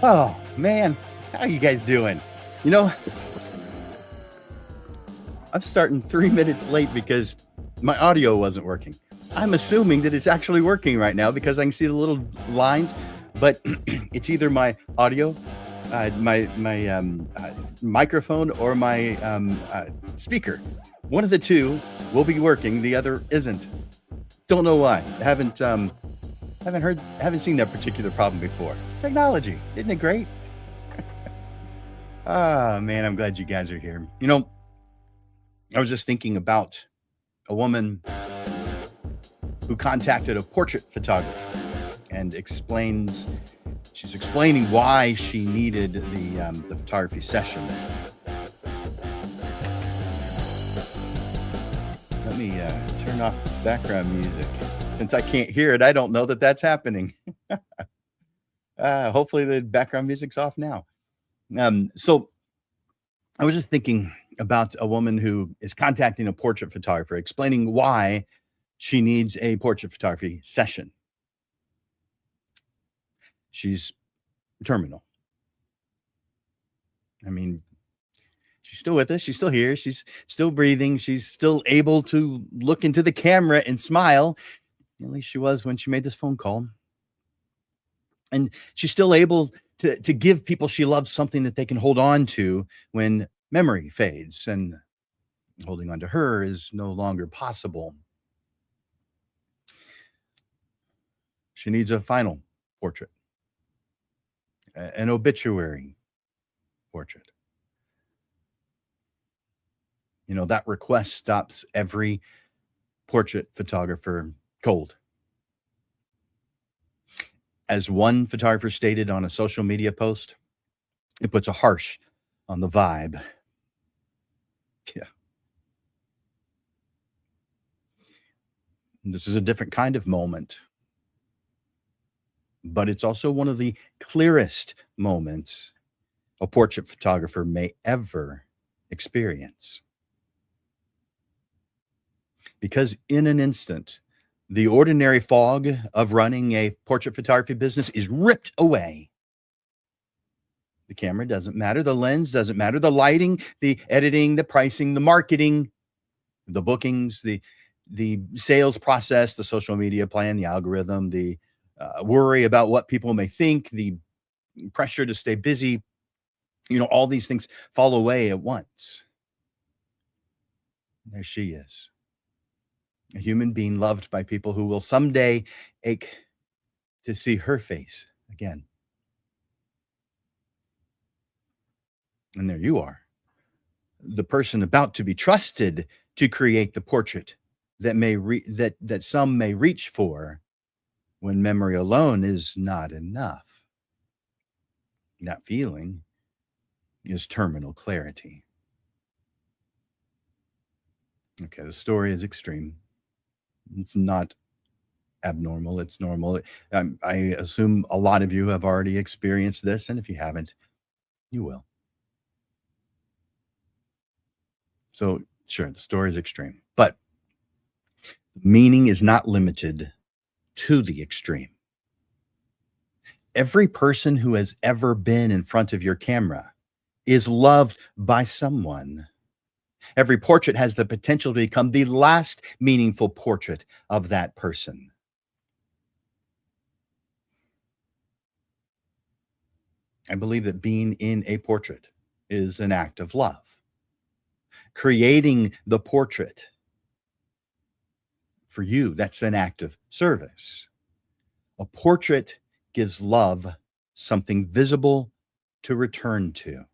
Oh, man. How you guys doing? You know, I'm starting 3 minutes late because my audio wasn't working. I'm assuming that it's actually working right now because I can see the little lines, but it's either my audio, my microphone, or my speaker. One of the two will be working, the other isn't. Don't know why. Haven't seen that particular problem before. Technology, isn't it great? Ah, man, I'm glad you guys are here. I was just thinking about a woman who contacted a portrait photographer and she's explaining why she needed the photography session. Let me turn off background music. Since I can't hear it, I don't know that that's happening. Hopefully the background music's off now. So I was just thinking about a woman who is contacting a portrait photographer, explaining why she needs a portrait photography session. She's terminal. I mean, she's still with us. She's still here. She's still breathing. She's still able to look into the camera and smile. At least she was when she made this phone call. And she's still able to give people she loves something that they can hold on to when memory fades, and holding on to her is no longer possible. She needs a final portrait, an obituary portrait. That request stops every portrait photographer cold. As one photographer stated on a social media post, it puts a harsh on the vibe. Yeah. This is a different kind of moment, but it's also one of the clearest moments a portrait photographer may ever experience. Because in an instant, the ordinary fog of running a portrait photography business is ripped away. The camera doesn't matter. The lens doesn't matter. The lighting, the editing, the pricing, the marketing, the bookings, the sales process, the social media plan, the algorithm, the worry about what people may think, the pressure to stay busy. All these things fall away at once. There she is. A human being loved by people who will someday ache to see her face again. And there you are, the person about to be trusted to create the portrait that that some may reach for when memory alone is not enough. That feeling is terminal clarity. Okay, the story is extreme. It's not abnormal. It's normal. I assume a lot of you have already experienced this, and if you haven't, you will. So, sure, the story is extreme, but meaning is not limited to the extreme. Every person who has ever been in front of your camera is loved by someone. Every portrait has the potential to become the last meaningful portrait of that person. I believe that being in a portrait is an act of love. Creating the portrait for you, that's an act of service. A portrait gives love something visible to return to.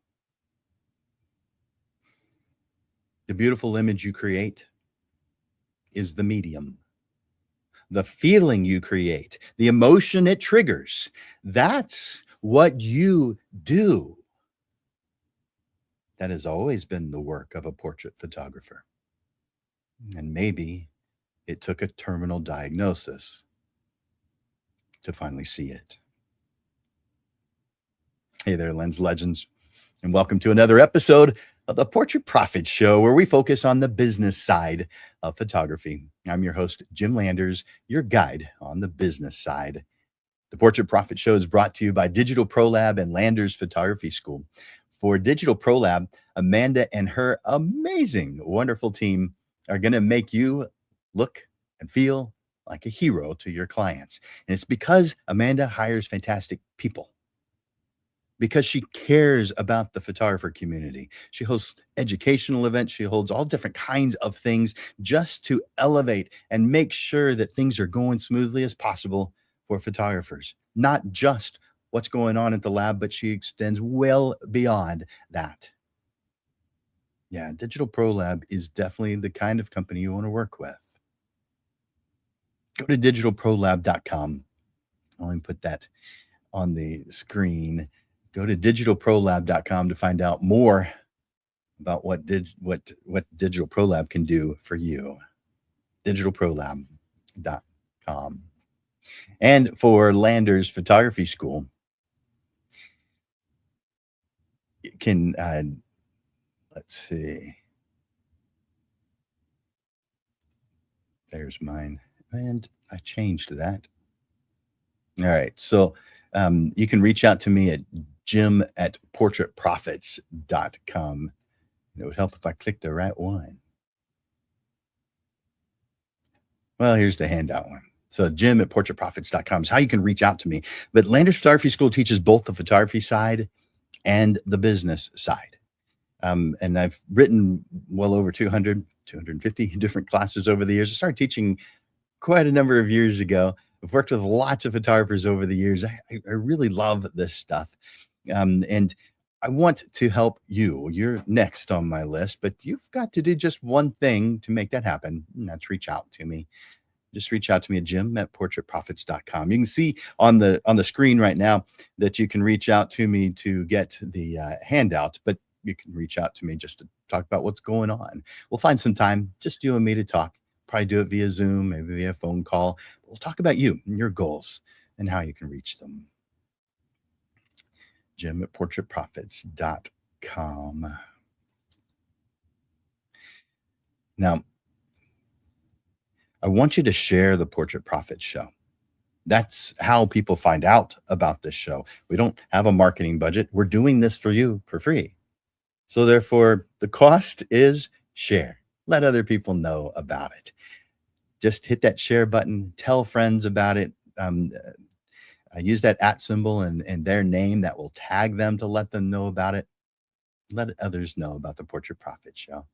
The beautiful image you create is the medium. The feeling you create, the emotion it triggers, that's what you do. That has always been the work of a portrait photographer. And maybe it took a terminal diagnosis to finally see it. Hey there, Lens Legends, and welcome to another episode of the Portrait Profit Show, where we focus on the business side of photography. I'm your host, Jim Landers, your guide on the business side. The Portrait Profit Show is brought to you by Digital Pro Lab and Landers Photography School. For Digital Pro Lab, Amanda and her amazing, wonderful team are going to make you look and feel like a hero to your clients. And it's because Amanda hires fantastic people, because she cares about the photographer community. She hosts educational events. She holds all different kinds of things just to elevate and make sure that things are going smoothly as possible for photographers, not just what's going on at the lab, but she extends well beyond that. Yeah, Digital Pro Lab is definitely the kind of company you want to work with. Go to digitalprolab.com. I'll even put that on the screen. Go to digitalprolab.com to find out more about what Digital Pro Lab can do for you. digitalprolab.com. And for Landers Photography School, you can let's see. There's mine. And I changed that. All right. So you can reach out to me at jim@portraitprofits.com. It would help if I clicked the right one. Well, here's the handout one. So jim@portraitprofits.com is how you can reach out to me. But Landers Photography School teaches both the photography side and the business side. And I've written well over 250 different classes over the years. I started teaching quite a number of years ago. I've worked with lots of photographers over the years. I really love this stuff. And I want to help you. You're next on my list, but you've got to do just one thing to make that happen, and that's reach out to me. Just reach out to me at jim@portraitprofits.com. You can see on the screen right now that you can reach out to me to get the handout, but you can reach out to me just to talk about what's going on. We'll find some time, just you and me, to talk. Probably do it via Zoom, maybe via phone call. We'll talk about you and your goals and how you can reach them. jim@portraitprofits.com. Now, I want you to share the Portrait Profits Show. That's how people find out about this show. We don't have a marketing budget. We're doing this for you for free. So therefore, the cost is share. Let other people know about it. Just hit that share button. Tell friends about it. Use that @ symbol and their name. That will tag them to let them know about it. Let others know about the Portrait Profit Show.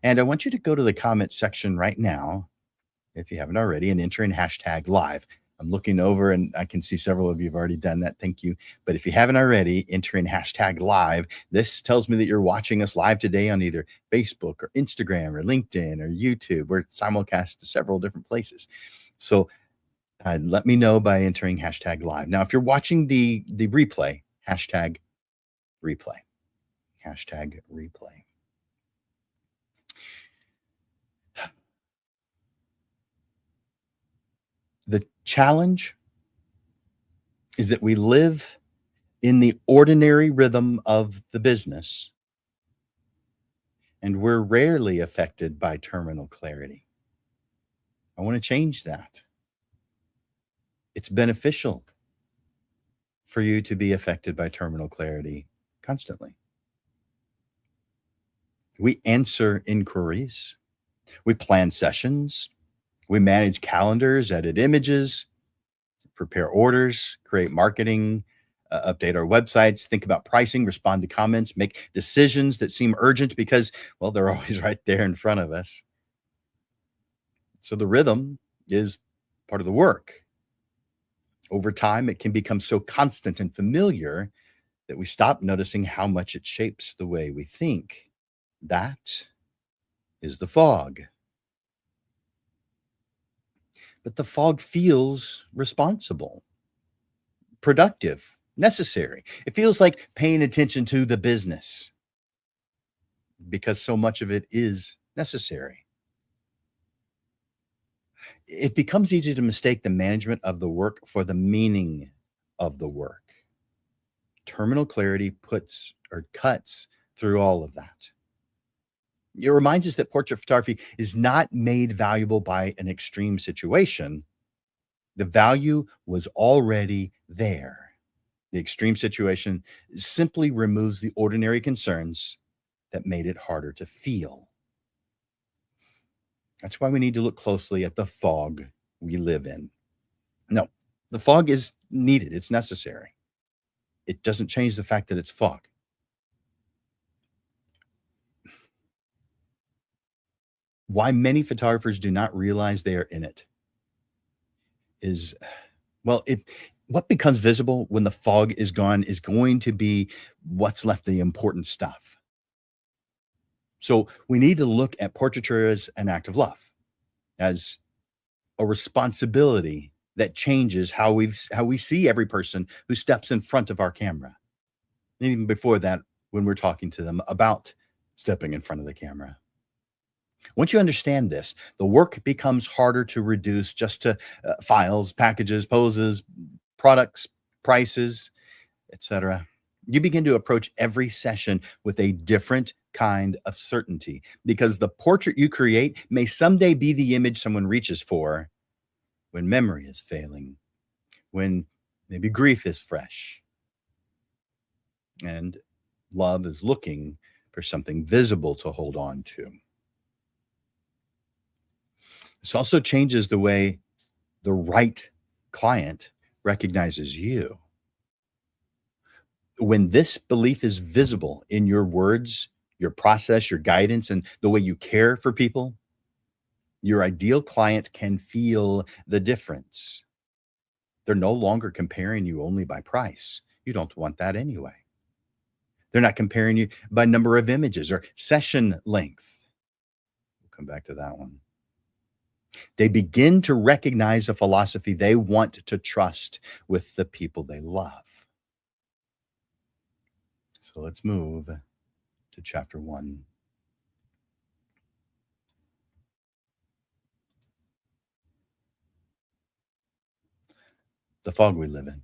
And I want you to go to the comment section right now, if you haven't already, and enter in #live. I'm looking over and I can see several of you have already done that. Thank you. But if you haven't already, enter in #live. This tells me that you're watching us live today on either Facebook or Instagram or LinkedIn or YouTube. We're simulcast to several different places. So let me know by entering #live. Now, if you're watching the replay, #replay. #replay. The challenge is that we live in the ordinary rhythm of the business, and we're rarely affected by terminal clarity. I want to change that. It's beneficial for you to be affected by terminal clarity constantly. We answer inquiries, we plan sessions, we manage calendars, edit images, prepare orders, create marketing, update our websites, think about pricing, respond to comments, make decisions that seem urgent because, well, they're always right there in front of us. So the rhythm is part of the work. Over time, it can become so constant and familiar that we stop noticing how much it shapes the way we think. That is the fog. But the fog feels responsible, productive, necessary. It feels like paying attention to the business because so much of it is necessary. It becomes easy to mistake the management of the work for the meaning of the work. Terminal clarity puts or cuts through all of that. It reminds us that portrait photography is not made valuable by an extreme situation, The value was already there. The extreme situation simply removes the ordinary concerns that made it harder to feel. That's why we need to look closely at the fog we live in. No, the fog is needed, it's necessary. It doesn't change the fact that it's fog. Why many photographers do not realize they are in it is, well, what becomes visible when the fog is gone is going to be what's left, the important stuff. So we need to look at portraiture as an act of love, as a responsibility that changes how we see every person who steps in front of our camera. And even before that, when we're talking to them about stepping in front of the camera. Once you understand this, the work becomes harder to reduce just to files, packages, poses, products, prices, etc. You begin to approach every session with a different kind of certainty because the portrait you create may someday be the image someone reaches for when memory is failing, when maybe grief is fresh, and love is looking for something visible to hold on to. This also changes the way the right client recognizes you. When this belief is visible in your words, your process, your guidance, and the way you care for people, your ideal client can feel the difference. They're no longer comparing you only by price. You don't want that anyway. They're not comparing you by number of images or session length. We'll come back to that one. They begin to recognize a philosophy they want to trust with the people they love. So let's move to chapter 1. The fog we live in.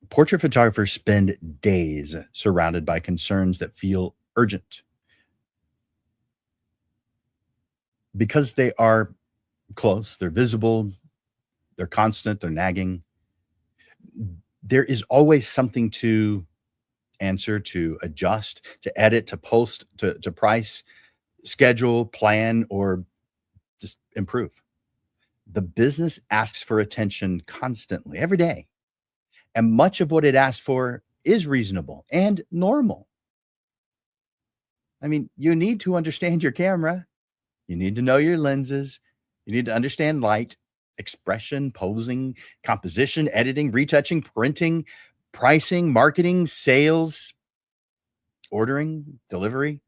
Portrait photographers spend days surrounded by concerns that feel urgent because they are close, they're visible, they're constant, they're nagging. There is always something to answer, to adjust, to edit, to post, to price, schedule, plan, or just improve. The business asks for attention constantly, every day. And much of what it asks for is reasonable and normal. I mean, you need to understand your camera. You need to know your lenses. You need to understand light, expression, posing, composition, editing, retouching, printing, pricing, marketing, sales, ordering, delivery,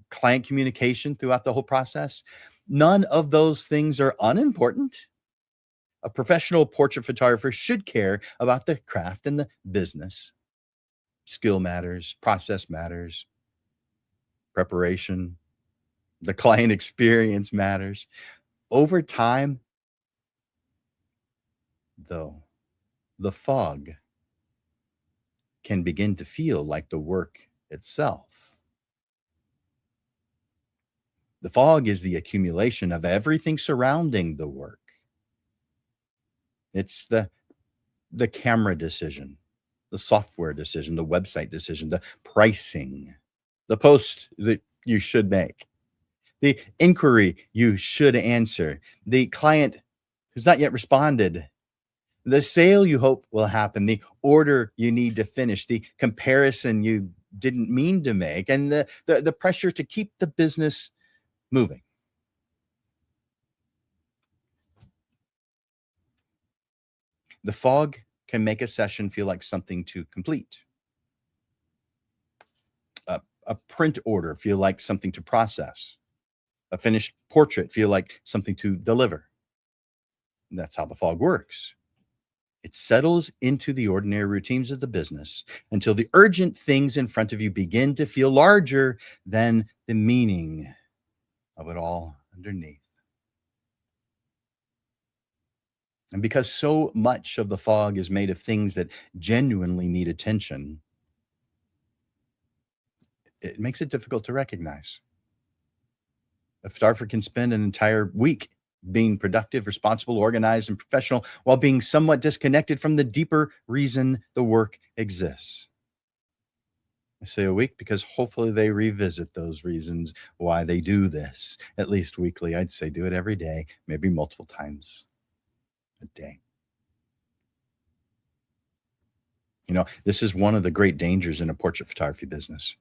client communication throughout the whole process. None of those things are unimportant. A professional portrait photographer should care about the craft and the business. Skill matters, process matters, preparation, the client experience matters. Over time, though, the fog can begin to feel like the work itself. The fog is the accumulation of everything surrounding the work. It's the camera decision, the software decision, the website decision, the pricing, the post that you should make, the inquiry you should answer, the client who's not yet responded, the sale you hope will happen, the order you need to finish, the comparison you didn't mean to make, and the pressure to keep the business moving. The fog can make a session feel like something to complete. A print order feel like something to process. A finished portrait feel like something to deliver. And that's how the fog works. It settles into the ordinary routines of the business until the urgent things in front of you begin to feel larger than the meaning of it all underneath. And because so much of the fog is made of things that genuinely need attention, it makes it difficult to recognize. A photographer can spend an entire week being productive, responsible, organized, and professional while being somewhat disconnected from the deeper reason the work exists. I say a week because hopefully they revisit those reasons why they do this, at least weekly. I'd say do it every day, maybe multiple times a day. This is one of the great dangers in a portrait photography business.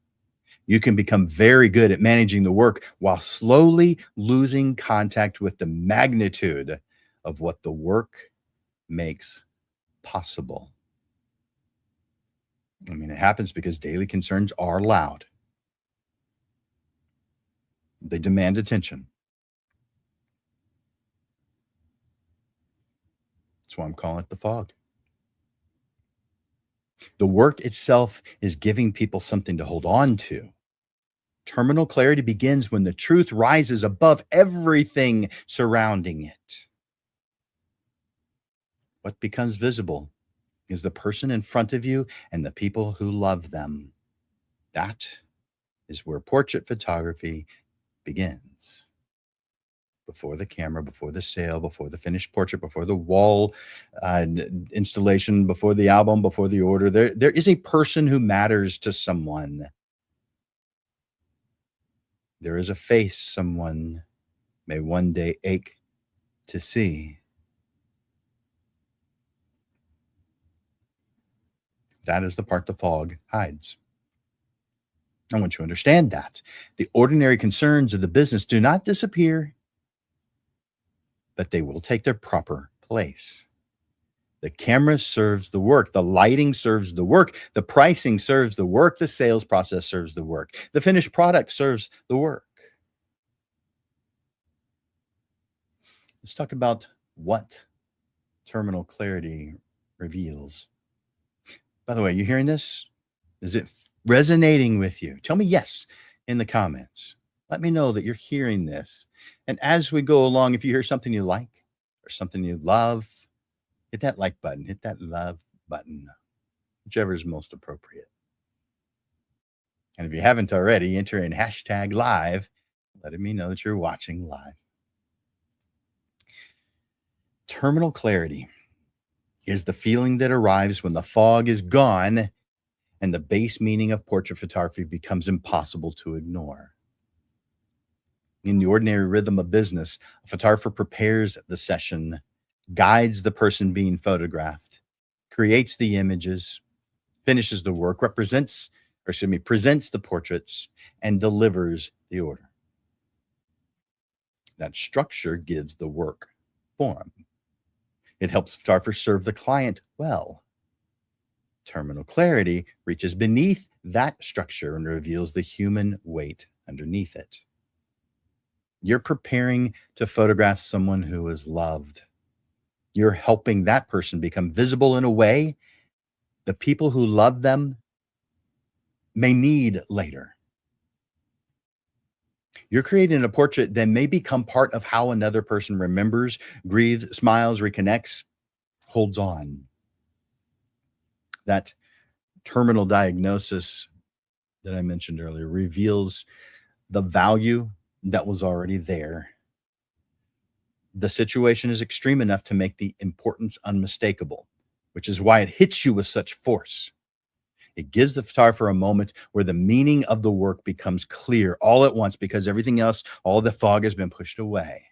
You can become very good at managing the work while slowly losing contact with the magnitude of what the work makes possible. It happens because daily concerns are loud. They demand attention. That's why I'm calling it the fog. The work itself is giving people something to hold on to. Terminal clarity begins when the truth rises above everything surrounding it. What becomes visible is the person in front of you and the people who love them. That is where portrait photography begins. Before the camera, before the sale, before the finished portrait, before the wall installation, before the album, before the order, there is a person who matters to someone. There is a face someone may one day ache to see. That is the part the fog hides. I want you to understand that. The ordinary concerns of the business do not disappear, but they will take their proper place. The camera serves the work. The lighting serves the work. The pricing serves the work. The sales process serves the work. The finished product serves the work. Let's talk about what terminal clarity reveals. By the way, you hearing this? Is it resonating with you? Tell me yes in the comments. Let me know that you're hearing this. And as we go along, if you hear something you like or something you love, hit that like button, hit that love button, whichever is most appropriate. And if you haven't already, enter in hashtag live, letting me know that you're watching live. Terminal clarity is the feeling that arrives when the fog is gone and the base meaning of portrait photography becomes impossible to ignore. In the ordinary rhythm of business, a photographer prepares the session, guides the person being photographed, creates the images, finishes the work, presents the portraits, and delivers the order. That structure gives the work form. It helps photographers serve the client well. Terminal clarity reaches beneath that structure and reveals the human weight underneath it. You're preparing to photograph someone who is loved. You're helping that person become visible in a way the people who love them may need later. You're creating a portrait that may become part of how another person remembers, grieves, smiles, reconnects, holds on. That terminal diagnosis that I mentioned earlier reveals the value that was already there. The situation is extreme enough to make the importance unmistakable, which is why it hits you with such force. It gives the photographer a moment where the meaning of the work becomes clear all at once because everything else, all the fog has been pushed away.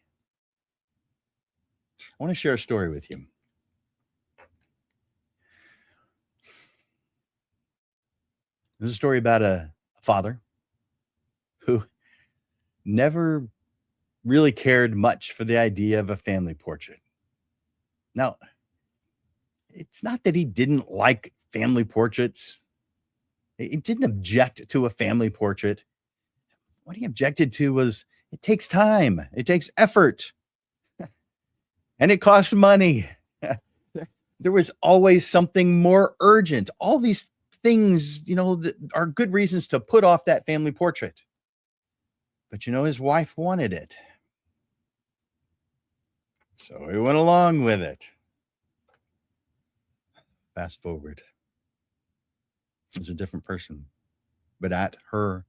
I want to share a story with you. This is a story about a father who never really cared much for the idea of a family portrait. Now, it's not that he didn't like family portraits. He didn't object to a family portrait. What he objected to was it takes time, it takes effort, and it costs money. There was always something more urgent. All these things, that are good reasons to put off that family portrait. But his wife wanted it. So he went along with it. Fast forward. He's a different person. But after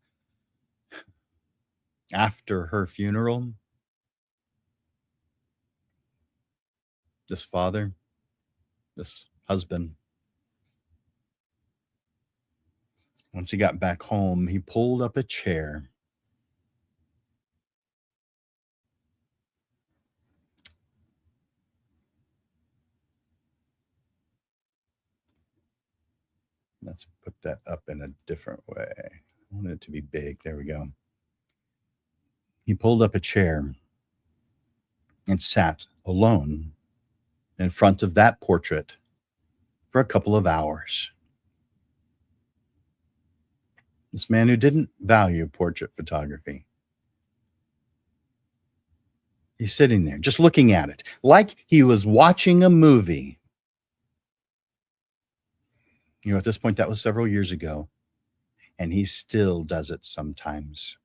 her funeral, This father, this husband, once he got back home, he pulled up a chair. Let's put that up in a different way. I want it to be big. There we go. He pulled up a chair and sat alone in front of that portrait for a couple of hours. This man who didn't value portrait photography. He's sitting there just looking at it like he was watching a movie. You know, at this point, that was several years ago, and he still does it sometimes.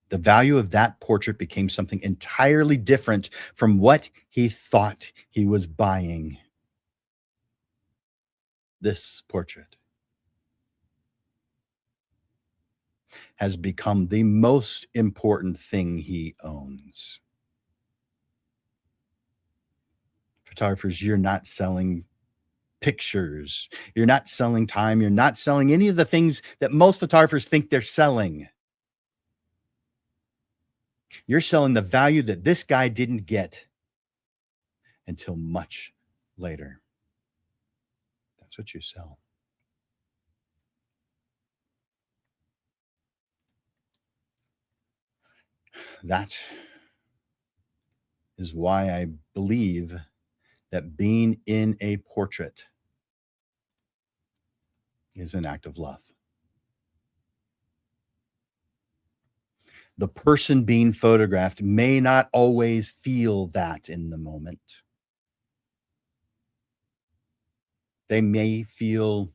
The value of that portrait became something entirely different from what he thought he was buying. This portrait has become the most important thing he owns. Photographers, you're not selling pictures. You're not selling time. You're not selling any of the things that most photographers think they're selling. You're selling the value that this guy didn't get until much later. That's what you sell. That is why I believe that being in a portrait is an act of love. The person being photographed may not always feel that in the moment. They may feel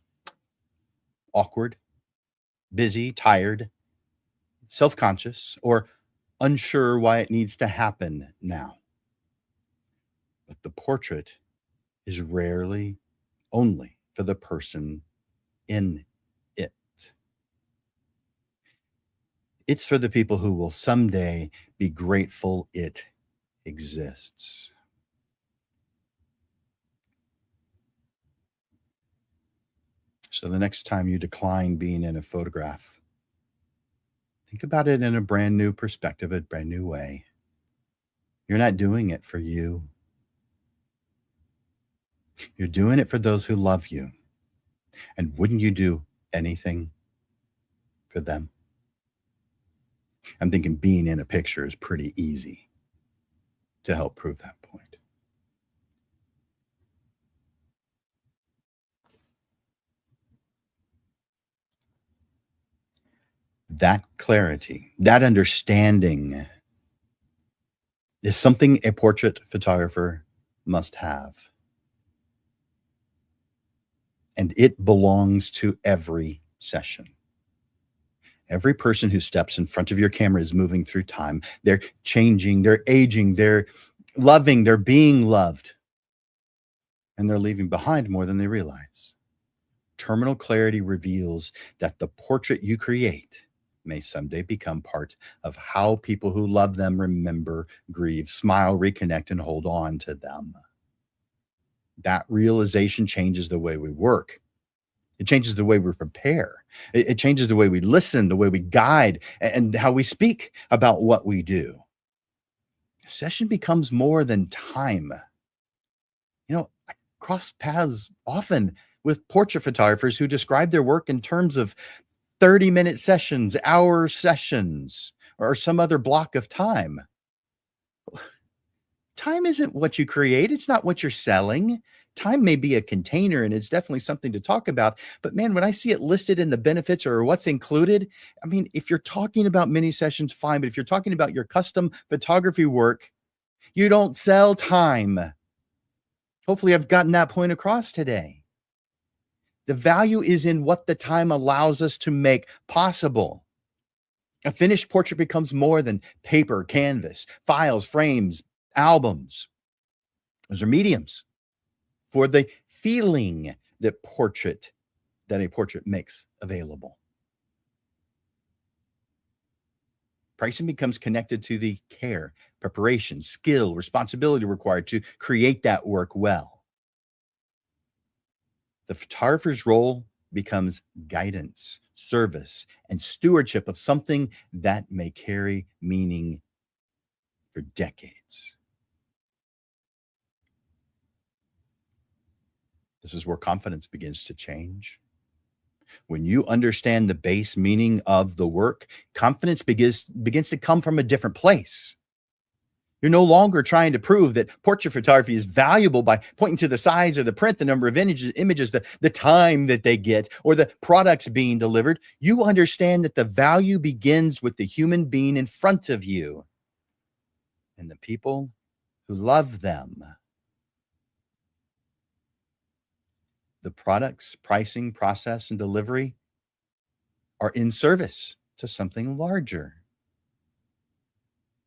awkward, busy, tired, self-conscious, or unsure why it needs to happen now. But the portrait is rarely only for the person in it. It's for the people who will someday be grateful it exists. So the next time you decline being in a photograph, think about it in a brand new perspective, a brand new way. You're not doing it for you. You're doing it for those who love you. And wouldn't you do anything for them? I'm thinking being in a picture is pretty easy to help prove that point. That clarity, that understanding is something a portrait photographer must have. And it belongs to every session. Every person who steps in front of your camera is moving through time. They're changing, they're aging, they're loving, they're being loved. And they're leaving behind more than they realize. Terminal clarity reveals that the portrait you create may someday become part of how people who love them remember, grieve, smile, reconnect, and hold on to them. That realization changes the way we work. It changes the way we prepare. It changes the way we listen, the way we guide, and how we speak about what we do. A session becomes more than time. You know, I cross paths often with portrait photographers who describe their work in terms of 30-minute sessions, hour sessions, or some other block of time. Time isn't what you create. It's not what you're selling. Time may be a container and it's definitely something to talk about. But man, when I see it listed in the benefits or what's included, I mean, if you're talking about mini sessions, fine. But if you're talking about your custom photography work, you don't sell time. Hopefully, I've gotten that point across today. The value is in what the time allows us to make possible. A finished portrait becomes more than paper, canvas, files, frames, albums. Those are mediums for the feeling that a portrait makes available. Pricing becomes connected to the care preparation, skill, responsibility required to create that work well. The photographer's role becomes guidance, service, and stewardship of something that may carry meaning for decades. This is where confidence begins to change. When you understand the base meaning of the work, confidence begins to come from a different place. You're no longer trying to prove that portrait photography is valuable by pointing to the size of the print, the number of images, the time that they get, or the products being delivered. You understand that the value begins with the human being in front of you and the people who love them. The products, pricing, process, and delivery are in service to something larger.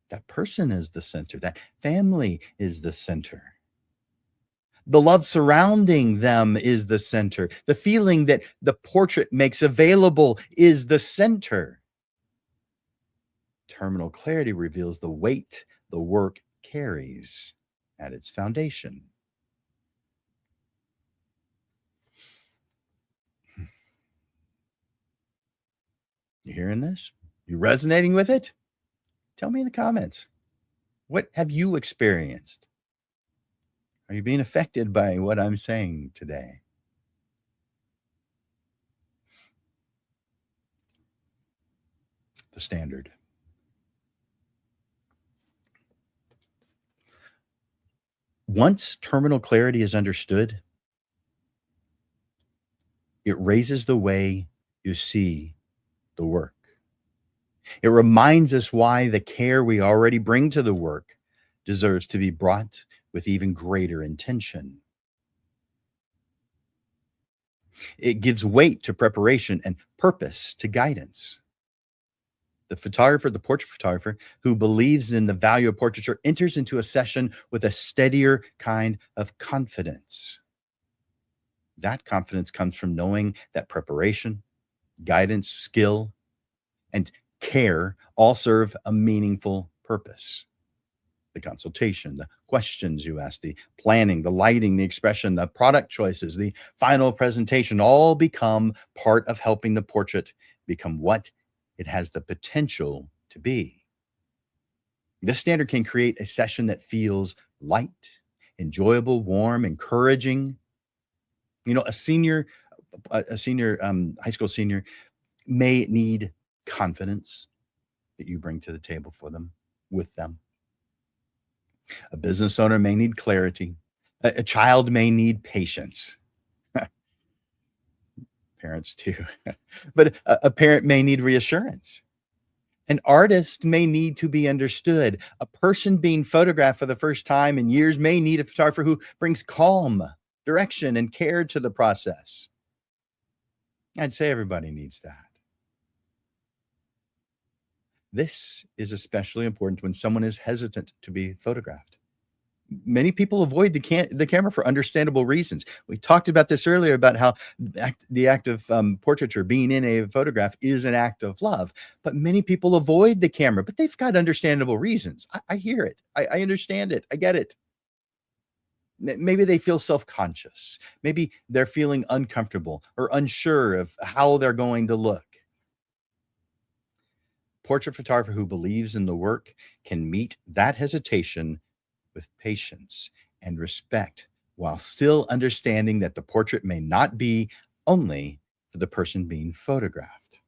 That person is the center. That family is the center. The love surrounding them is the center. The feeling that the portrait makes available is the center. Terminal clarity reveals the weight the work carries at its foundation. You hearing this? You resonating with it? Tell me in the comments. What have you experienced? Are you being affected by what I'm saying today? The standard. Once terminal clarity is understood, it raises the way you see the work. It reminds us why the care we already bring to the work deserves to be brought with even greater intention. It gives weight to preparation and purpose to guidance. The photographer, the portrait photographer who believes in the value of portraiture enters into a session with a steadier kind of confidence. That confidence comes from knowing that preparation, guidance, skill, and care all serve a meaningful purpose. The consultation, the questions you ask, the planning, the lighting, the expression, the product choices, the final presentation all become part of helping the portrait become what it has the potential to be. This standard can create a session that feels light, enjoyable, warm, encouraging. You know, a high school senior may need confidence that you bring to the table for them, with them. A business owner may need clarity. A child may need patience. Parents too. But a parent may need reassurance. An artist may need to be understood. A person being photographed for the first time in years may need a photographer who brings calm, direction, and care to the process. I'd say everybody needs that. This is especially important when someone is hesitant to be photographed. Many people avoid the camera for understandable reasons. We talked about this earlier about how the act of portraiture, being in a photograph, is an act of love. But many people avoid the camera, but they've got understandable reasons. I hear it. I understand it. I get it. Maybe they feel self-conscious. Maybe they're feeling uncomfortable or unsure of how they're going to look. Portrait photographer who believes in the work can meet that hesitation with patience and respect while still understanding that the portrait may not be only for the person being photographed.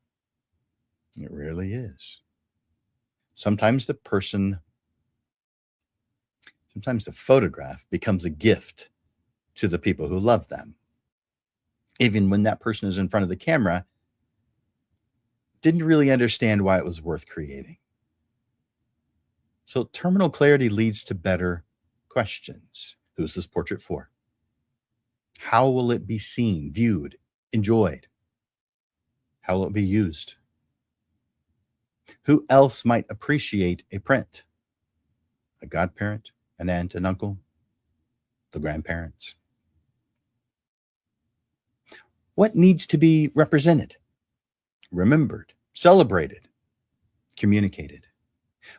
It really is. Sometimes the photograph becomes a gift to the people who love them. Even when that person is in front of the camera, didn't really understand why it was worth creating. So terminal clarity leads to better questions. Who's this portrait for? How will it be seen, viewed, enjoyed? How will it be used? Who else might appreciate a print? A godparent, an aunt, an uncle, the grandparents? What needs to be represented, remembered, celebrated, communicated?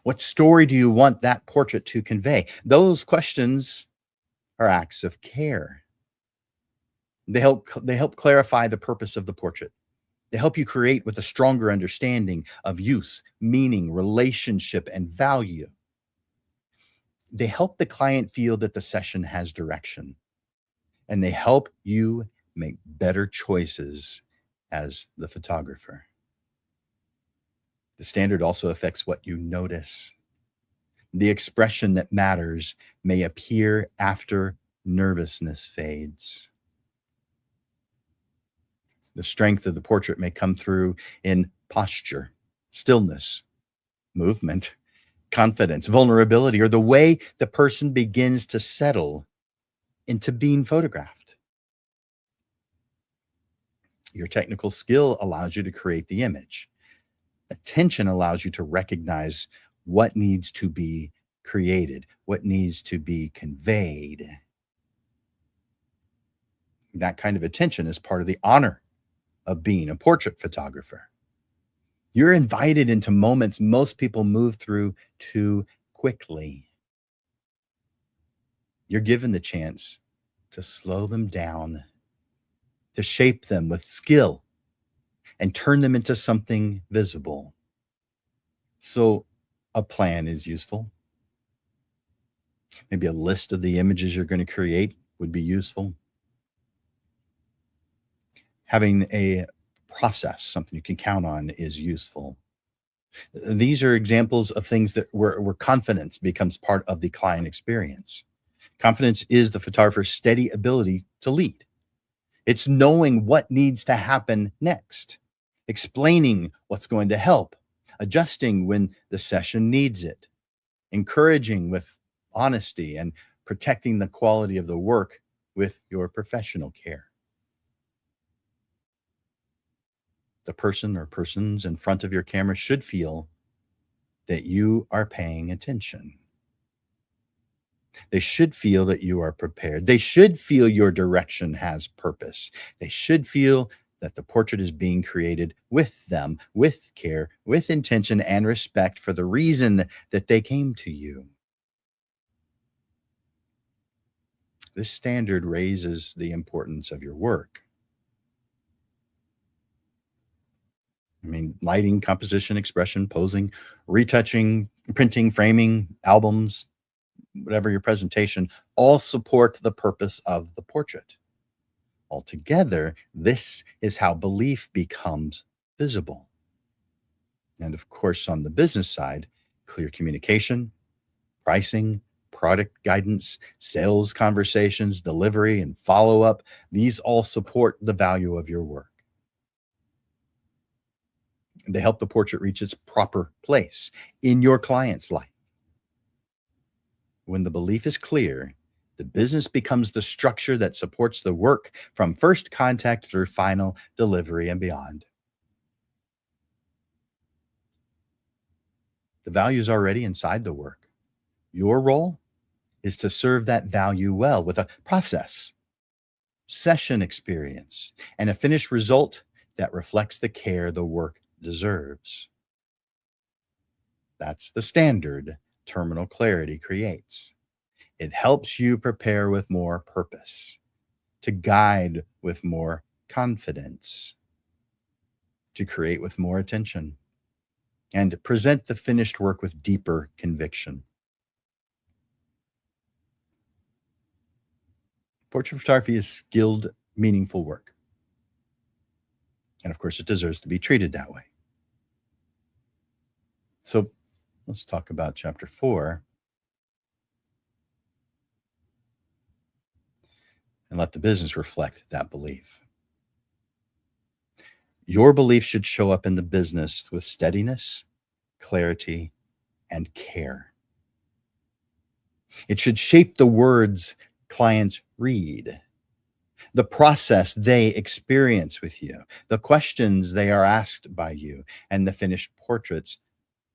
What story do you want that portrait to convey? Those questions are acts of care. They help clarify the purpose of the portrait. They help you create with a stronger understanding of use, meaning, relationship, and value. They help the client feel that the session has direction, and they help you make better choices as the photographer. The standard also affects what you notice. The expression that matters may appear after nervousness fades. The strength of the portrait may come through in posture, stillness, movement, confidence, vulnerability, or the way the person begins to settle into being photographed. Your technical skill allows you to create the image. Attention allows you to recognize what needs to be created, what needs to be conveyed. That kind of attention is part of the honor of being a portrait photographer. You're invited into moments most people move through too quickly. You're given the chance to slow them down, to shape them with skill, and turn them into something visible. So, a plan is useful. Maybe a list of the images you're going to create would be useful. Having a process, something you can count on, is useful. These are examples of things where confidence becomes part of the client experience. Confidence is the photographer's steady ability to lead. It's knowing what needs to happen next, explaining what's going to help, adjusting when the session needs it, encouraging with honesty, and protecting the quality of the work with your professional care. The person or persons in front of your camera should feel that you are paying attention. They should feel that you are prepared. They should feel your direction has purpose. They should feel that the portrait is being created with them, with care, with intention, and respect for the reason that they came to you. This standard raises the importance of your work. I mean, lighting, composition, expression, posing, retouching, printing, framing, albums, whatever your presentation, all support the purpose of the portrait. Altogether, this is how belief becomes visible. And of course, on the business side, clear communication, pricing, product guidance, sales conversations, delivery, and follow up, these all support the value of your work. They help the portrait reach its proper place in your client's life. When the belief is clear, the business becomes the structure that supports the work from first contact through final delivery and beyond. The value is already inside the work. Your role is to serve that value well with a process, session experience, and a finished result that reflects the care the work deserves. That's the standard terminal clarity creates. It helps you prepare with more purpose, to guide with more confidence, to create with more attention, and present the finished work with deeper conviction. Portrait photography is skilled, meaningful work. And of course, it deserves to be treated that way. So let's talk about chapter 4 and let the business reflect that belief. Your belief should show up in the business with steadiness, clarity, and care. It should shape the words clients read, the process they experience with you, the questions they are asked by you, and the finished portraits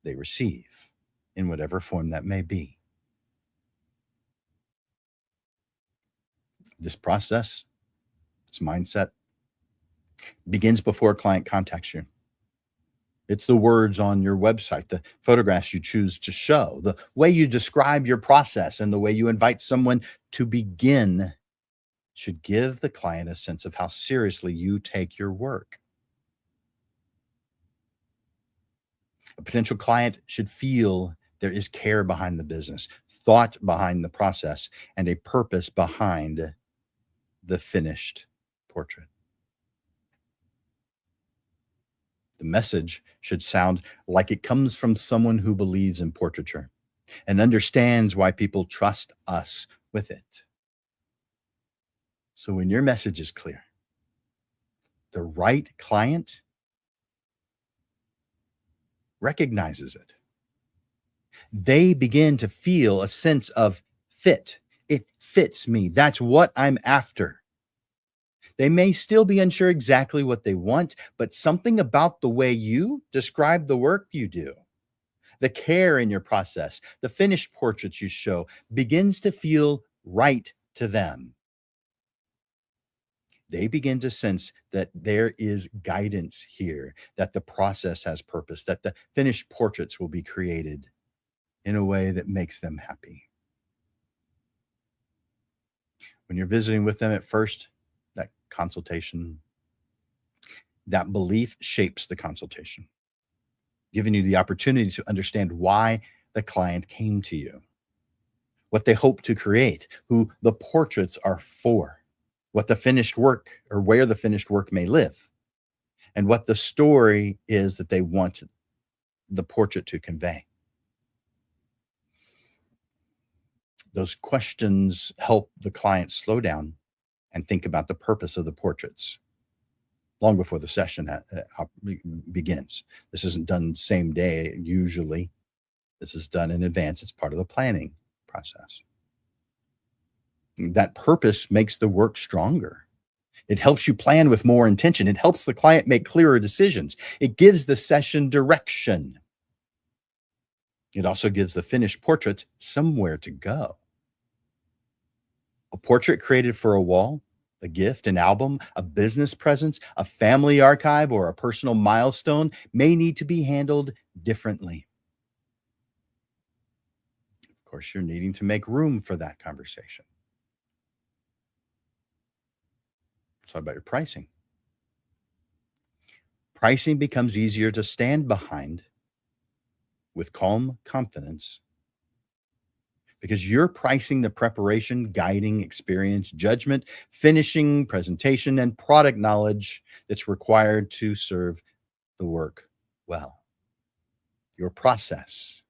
they receive in whatever form that may be. This process, this mindset begins before a client contacts you. It's the words on your website, the photographs you choose to show, the way you describe your process, and the way you invite someone to begin should give the client a sense of how seriously you take your work. A potential client should feel there is care behind the business, thought behind the process, and a purpose behind the finished portrait. The message should sound like it comes from someone who believes in portraiture and understands why people trust us with it. So when your message is clear, the right client recognizes it. They begin to feel a sense of fit. It fits me. That's what I'm after. They may still be unsure exactly what they want, but something about the way you describe the work you do, the care in your process, the finished portraits you show begins to feel right to them. They begin to sense that there is guidance here, that the process has purpose, that the finished portraits will be created in a way that makes them happy. When you're visiting with them at first, that consultation, that belief shapes the consultation, giving you the opportunity to understand why the client came to you, what they hope to create, who the portraits are for, what the finished work or where the finished work may live, and what the story is that they want the portrait to convey. Those questions help the client slow down and think about the purpose of the portraits long before the session begins. This isn't done same day usually. This is done in advance. It's part of the planning process. That purpose makes the work stronger. It helps you plan with more intention. It helps the client make clearer decisions. It gives the session direction. It also gives the finished portraits somewhere to go. A portrait created for a wall, a gift, an album, a business presence, a family archive, or a personal milestone may need to be handled differently. Of course, you're needing to make room for that conversation. Let's talk about your pricing. Pricing becomes easier to stand behind with calm confidence because you're pricing the preparation, guiding, experience, judgment, finishing, presentation, and product knowledge that's required to serve the work well. Your process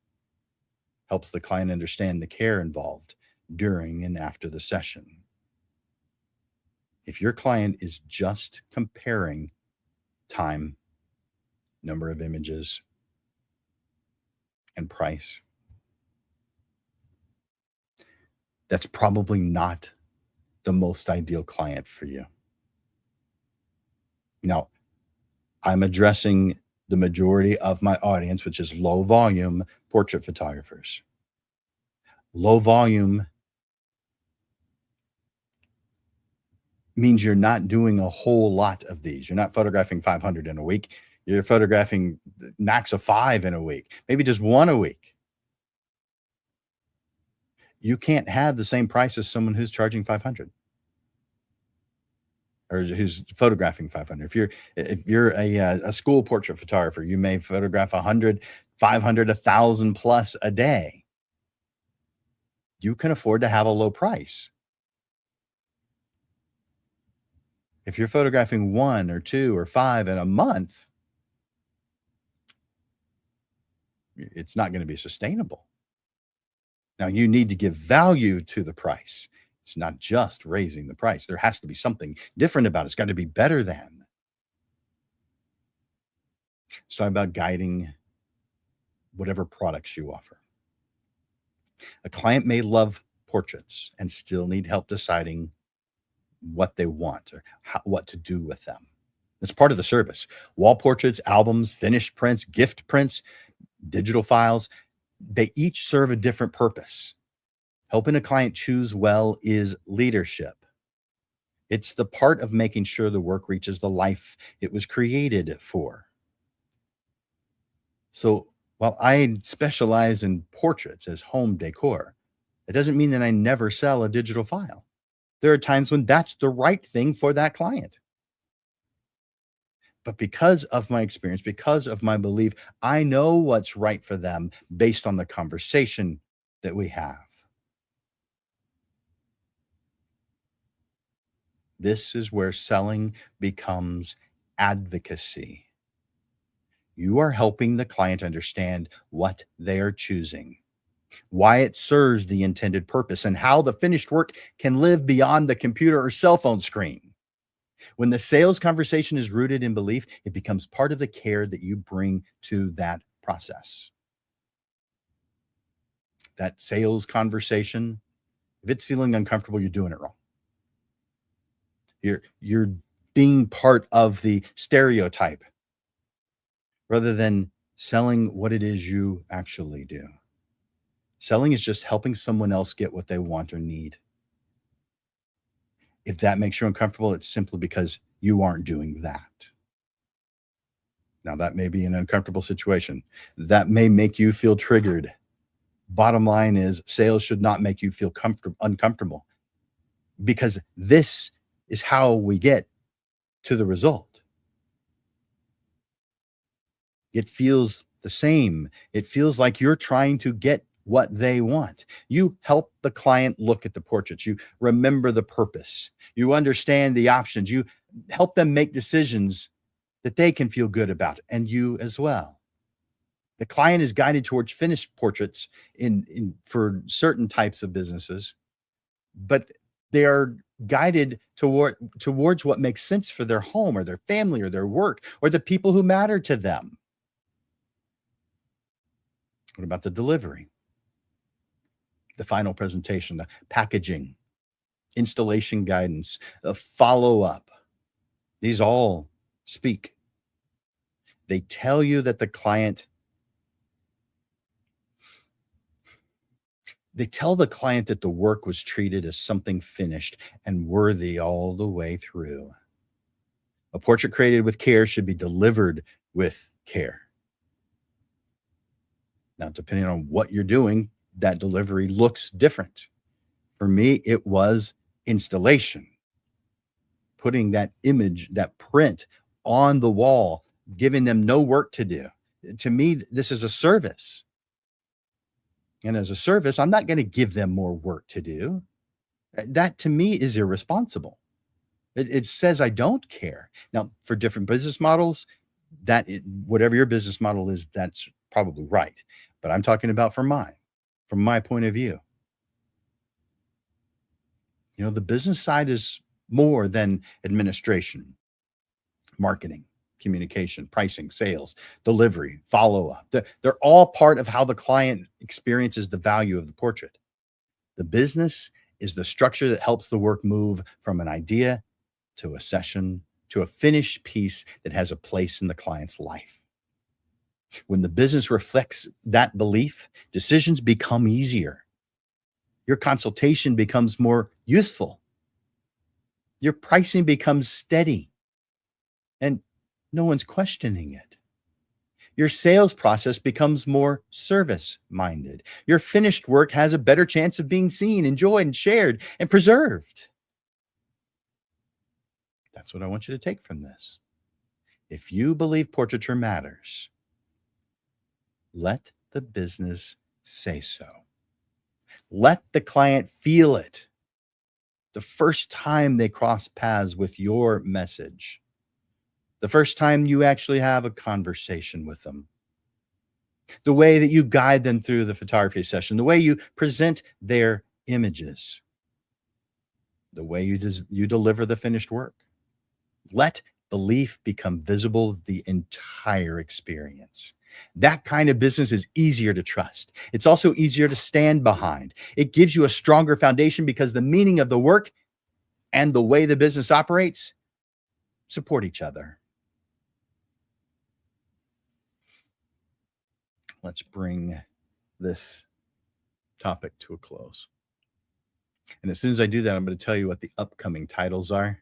helps the client understand the care involved during and after the session. If your client is just comparing time, number of images, and price, that's probably not the most ideal client for you. Now, I'm addressing the majority of my audience, which is low volume portrait photographers. Low volume means you're not doing a whole lot of these. You're not photographing 500 in a week. You're photographing max of 5 in a week, maybe just 1 a week. You can't have the same price as someone who's charging 500 or who's photographing 500. If you're a school portrait photographer, you may photograph 100, 500, 1,000 plus a day. You can afford to have a low price. If you're photographing 1 or 2 or 5 in a month, it's not going to be sustainable. Now, you need to give value to the price. It's not just raising the price. There has to be something different about it. It's got to be better than. Let's talk about guiding whatever products you offer. A client may love portraits and still need help deciding what they want or what to do with them. It's part of the service. Wall portraits, albums, finished prints, gift prints, digital files, they each serve a different purpose. Helping a client choose well is leadership. It's the part of making sure the work reaches the life it was created for. So while I specialize in portraits as home decor, it doesn't mean that I never sell a digital file. There are times when that's the right thing for that client. But because of my experience, because of my belief, I know what's right for them based on the conversation that we have. This is where selling becomes advocacy. You are helping the client understand what they are choosing, why it serves the intended purpose, and how the finished work can live beyond the computer or cell phone screen. When the sales conversation is rooted in belief, it becomes part of the care that you bring to that process. That sales conversation, if it's feeling uncomfortable, you're doing it wrong. You're being part of the stereotype rather than selling what it is you actually do. Selling is just helping someone else get what they want or need. If that makes you uncomfortable, it's simply because you aren't doing that. Now, that may be an uncomfortable situation. That may make you feel triggered. Bottom line is, sales should not make you feel uncomfortable because this is how we get to the result. It feels the same. It feels like you're trying to get what they want. You help the client look at the portraits. You remember the purpose. You understand the options. You help them make decisions that they can feel good about, and you as well. The client is guided towards finished portraits in for certain types of businesses, but they are guided towards what makes sense for their home or their family or their work or the people who matter to them. What about the delivery, the final presentation, the packaging, installation guidance, the follow up? These all speak. They tell you that the client, they tell the client that the work was treated as something finished and worthy all the way through. A portrait created with care should be delivered with care. Now, depending on what you're doing, that delivery looks different. For me, it was installation, putting that image, that print on the wall, giving them no work to do. To me, this is a service. And as a service, I'm not going to give them more work to do. That to me is irresponsible. It says I don't care. Now, for different business models, whatever your business model is, that's probably right. But I'm talking about from my point of view. The business side is more than administration, marketing, communication, pricing, sales, delivery, follow up. They're all part of how the client experiences the value of the portrait. The business is the structure that helps the work move from an idea to a session to a finished piece that has a place in the client's life. When the business reflects that belief, decisions become easier. Your consultation becomes more useful. Your pricing becomes steady, and no one's questioning it. Your sales process becomes more service minded. Your finished work has a better chance of being seen, enjoyed, and shared and preserved. That's what I want you to take from this. If you believe portraiture matters, let the business say so. Let the client feel it the first time they cross paths with your message, the first time you actually have a conversation with them, the way that you guide them through the photography session, the way you present their images, the way you deliver the finished work. Let belief become visible the entire experience. That kind of business is easier to trust. It's also easier to stand behind. It gives you a stronger foundation because the meaning of the work and the way the business operates support each other. Let's bring this topic to a close. And as soon as I do that, I'm going to tell you what the upcoming titles are.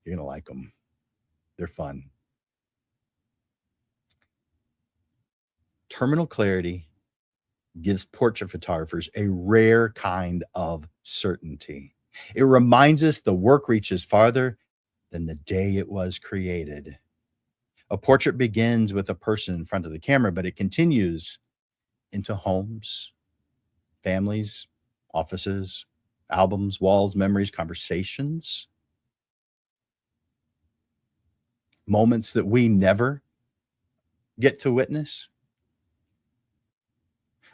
You're going to like them. They're fun. Terminal clarity gives portrait photographers a rare kind of certainty. It reminds us the work reaches farther than the day it was created. A portrait begins with a person in front of the camera, but it continues into homes, families, offices, albums, walls, memories, conversations, moments that we never get to witness.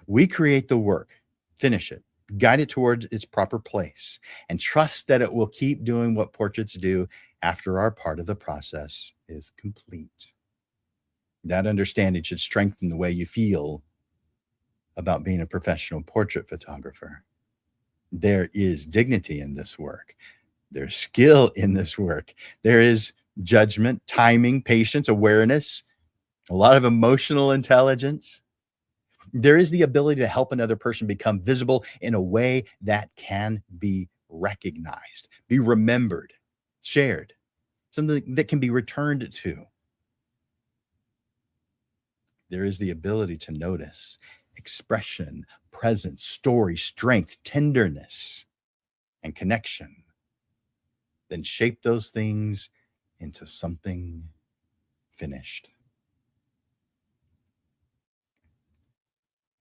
We create the work, finish it, guide it toward its proper place, and trust that it will keep doing what portraits do after our part of the process is complete. That understanding should strengthen the way you feel about being a professional portrait photographer. There is dignity in this work. There's skill in this work. There is judgment, timing, patience, awareness, a lot of emotional intelligence. There is the ability to help another person become visible in a way that can be recognized, be remembered, shared, something that can be returned to. There is the ability to notice expression, presence, story, strength, tenderness, and connection. Then shape those things into something finished.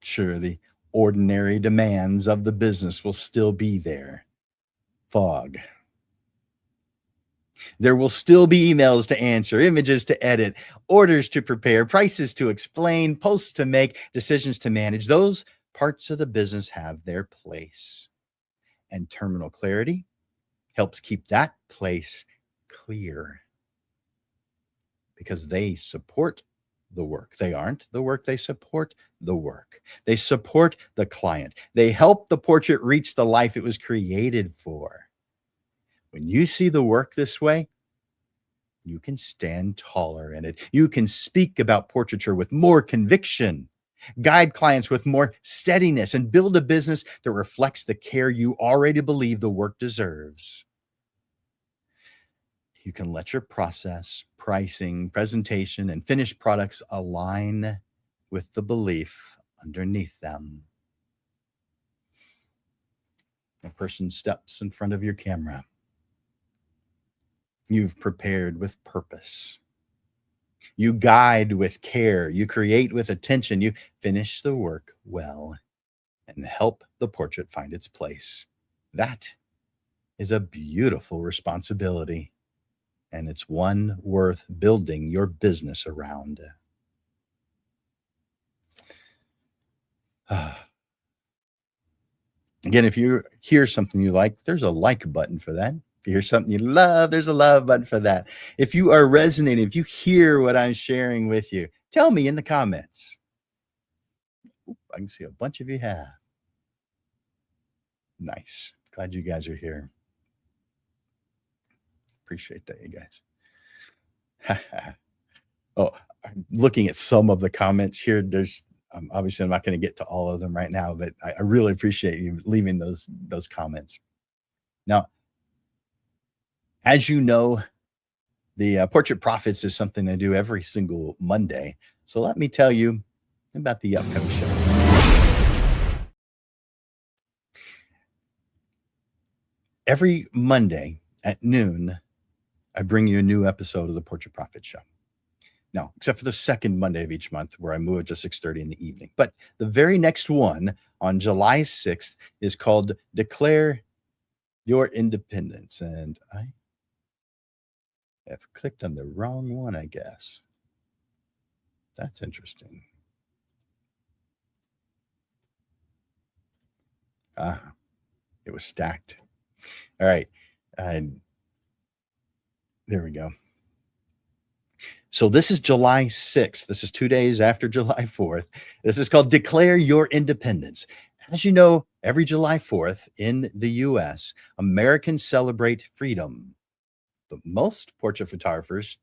Sure, the ordinary demands of the business will still be there. Fog. There will still be emails to answer, images to edit, orders to prepare, prices to explain, posts to make, decisions to manage. Those parts of the business have their place. And terminal clarity helps keep that place clear because they support the work. They aren't the work, they support the work. They support the client. They help the portrait reach the life it was created for. When you see the work this way, you can stand taller in it. You can speak about portraiture with more conviction, guide clients with more steadiness, and build a business that reflects the care you already believe the work deserves. You can let your process, pricing, presentation, and finished products align with the belief underneath them. A person steps in front of your camera. You've prepared with purpose. You guide with care. You create with attention. You finish the work well and help the portrait find its place. That is a beautiful responsibility, and it's one worth building your business around. Again, if you hear something you like, there's a like button for that. If you hear something you love, there's a love button for that. If you are resonating, if you hear what I'm sharing with you, tell me in the comments. I can see a bunch of you have. Nice. Glad you guys are here. Appreciate that, you guys. Oh, I'm looking at some of the comments here. There's obviously I'm not going to get to all of them right now, but I really appreciate you leaving those comments. Now, as you know, the Portrait Profits is something I do every single Monday. So let me tell you about the upcoming shows. Every Monday at noon, I bring you a new episode of the Portrait Profit Show. Now, except for the second Monday of each month where I move it to 6:30 in the evening. But the very next one on July 6th is called Declare Your Independence. And I have clicked on the wrong one, I guess. That's interesting. It was stacked. All right. There we go. So this is July 6th. This is 2 days after July 4th. This is called Declare Your Independence. As you know, every July 4th in the US, Americans celebrate freedom. But most portrait photographers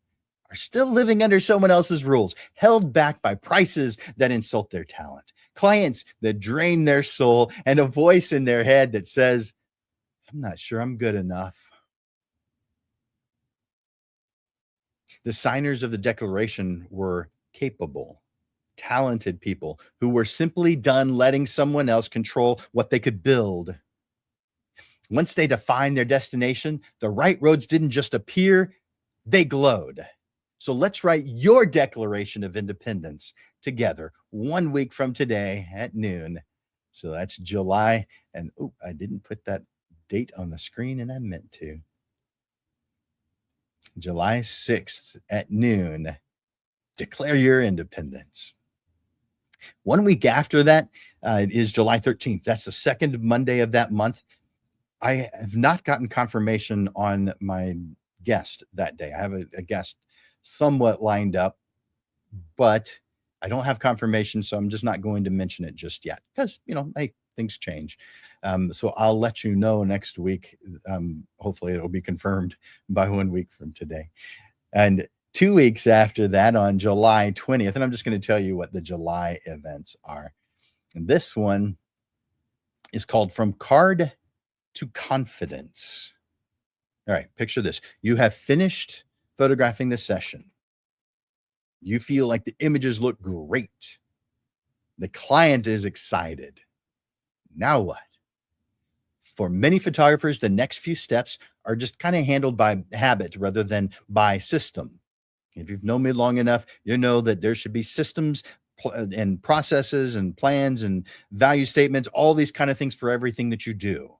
are still living under someone else's rules, held back by prices that insult their talent, clients that drain their soul, and a voice in their head that says, I'm not sure I'm good enough. The signers of the Declaration were capable, talented people who were simply done letting someone else control what they could build. Once they defined their destination, the right roads didn't just appear, they glowed. So let's write your Declaration of Independence together 1 week from today at noon. So that's July. And I didn't put that date on the screen, and I meant to. July 6th at noon. Declare your independence. 1 week after that is July 13th. That's the second Monday of that month. I have not gotten confirmation on my guest that day. I have a guest somewhat lined up, but I don't have confirmation, so I'm just not going to mention it just yet because, hey, things change. So I'll let you know next week. Hopefully it'll be confirmed by 1 week from today. And 2 weeks after that, on July 20th, and I'm just going to tell you what the July events are. And this one is called From Card to Confidence. All right, picture this. You have finished photographing the session. You feel like the images look great. The client is excited. Now what? For many photographers, the next few steps are just kind of handled by habit rather than by system. If you've known me long enough, you know that there should be systems and processes and plans and value statements, all these kind of things for everything that you do.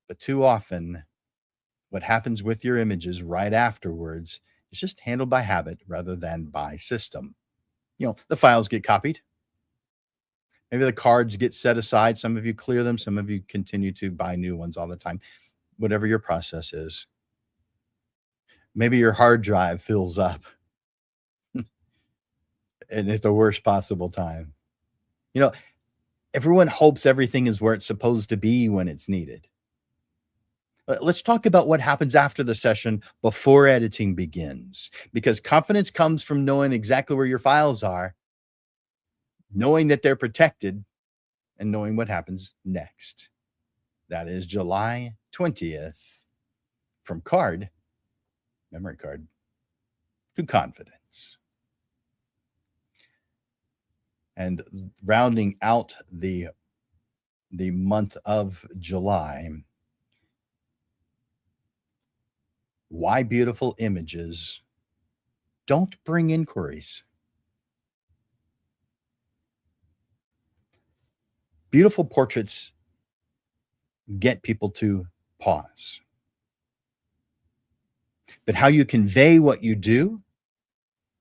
But too often, what happens with your images right afterwards is just handled by habit rather than by system. The files get copied. Maybe the cards get set aside. Some of you clear them. Some of you continue to buy new ones all the time, whatever your process is. Maybe your hard drive fills up and at the worst possible time. Everyone hopes everything is where it's supposed to be when it's needed. Let's talk about what happens after the session before editing begins, because confidence comes from knowing exactly where your files are, knowing that they're protected, and knowing what happens next. That is July 20th. From memory card, to confidence. And rounding out the month of July, why beautiful images don't bring inquiries. Beautiful portraits get people to pause. But how you convey what you do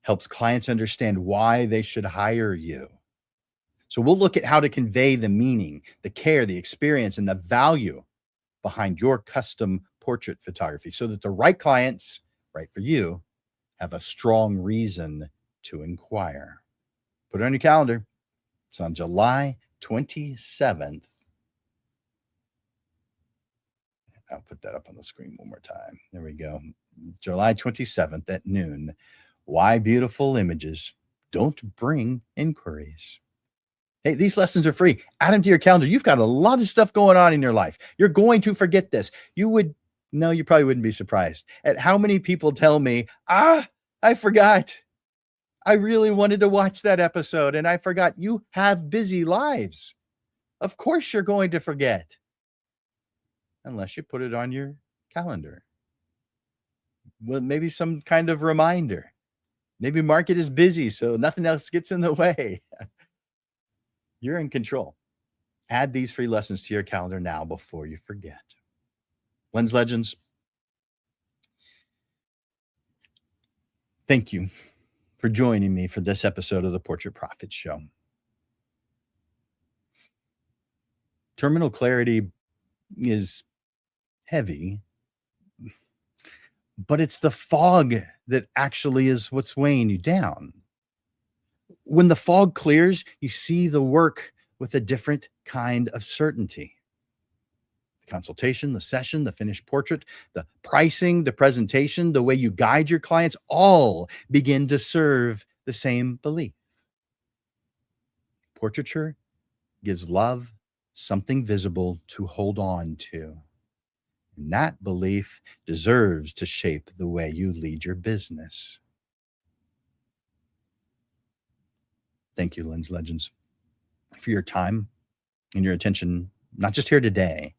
helps clients understand why they should hire you. So we'll look at how to convey the meaning, the care, the experience, and the value behind your custom portrait photography so that the right clients, right for you, have a strong reason to inquire. Put it on your calendar. It's on July 27th. I'll put that up on the screen one more time. There we go. July 27th at noon. Why beautiful images don't bring inquiries. Hey, these lessons are free. Add them to your calendar. You've got a lot of stuff going on in your life. You're going to forget this. You probably wouldn't be surprised at how many people tell me, I forgot. I really wanted to watch that episode and I forgot. You have busy lives. Of course you're going to forget. Unless you put it on your calendar. Well, maybe some kind of reminder. Maybe mark it as busy so nothing else gets in the way. You're in control. Add these free lessons to your calendar now before you forget. Lens Legends, thank you for joining me for this episode of the Portrait Profit Show. Terminal clarity is heavy, but it's the fog that actually is what's weighing you down. When the fog clears, you see the work with a different kind of certainty. The consultation, the session, the finished portrait, the pricing, the presentation, the way you guide your clients, all begin to serve the same belief. Portraiture gives love something visible to hold on to. And that belief deserves to shape the way you lead your business. Thank you, Lens Legends, for your time and your attention, not just here today,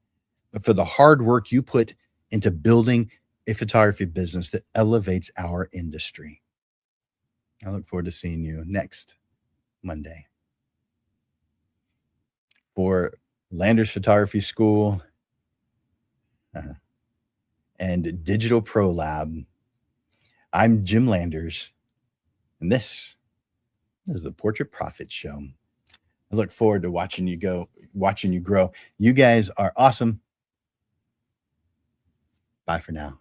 but for the hard work you put into building a photography business that elevates our industry. I look forward to seeing you next Monday. For Landers Photography School and Digital Pro Lab, I'm Jim Landers, and this is the Portrait Profit Show. I look forward to watching you grow. You guys are awesome. Bye for now.